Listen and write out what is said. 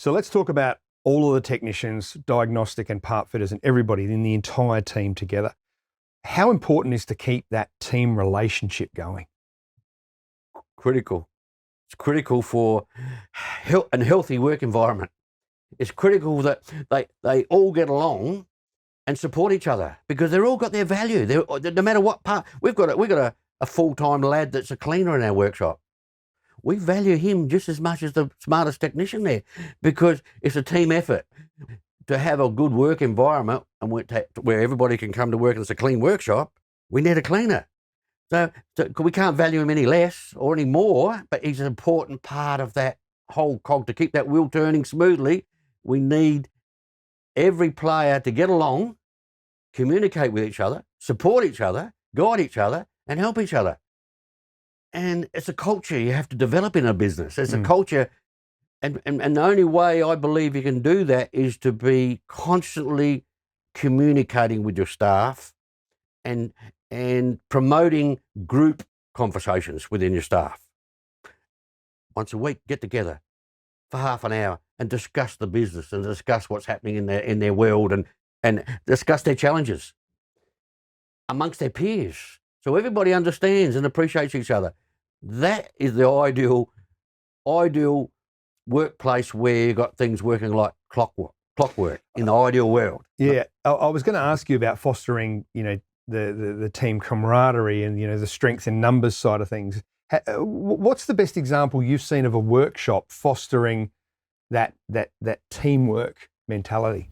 So let's talk about all of the technicians, diagnostic and part fitters, and everybody in the entire team together. How important is to keep that team relationship going? Critical. It's critical for a healthy work environment. It's critical that they all get along and support each other, because they've all got their value. No matter what part, we've got a full-time lad that's a cleaner in our workshop. We value him just as much as the smartest technician there, because it's a team effort. To have a good work environment and where everybody can come to work and it's a clean workshop, we need a cleaner. So we can't value him any less or any more, but he's an important part of that whole cog to keep that wheel turning smoothly. We need every player to get along, communicate with each other, support each other, guide each other, and help each other. And it's a culture you have to develop in a business. It's a culture, and the only way I believe you can do that is to be constantly communicating with your staff and promoting group conversations within your staff. Once a week, get together for half an hour and discuss the business and discuss what's happening in their world and discuss their challenges amongst their peers, so everybody understands and appreciates each other. That is the ideal workplace where you've got things working like clockwork in the ideal world. Yeah, I was going to ask you about fostering, the team camaraderie and, the strength in numbers side of things. What's the best example you've seen of a workshop fostering that teamwork mentality?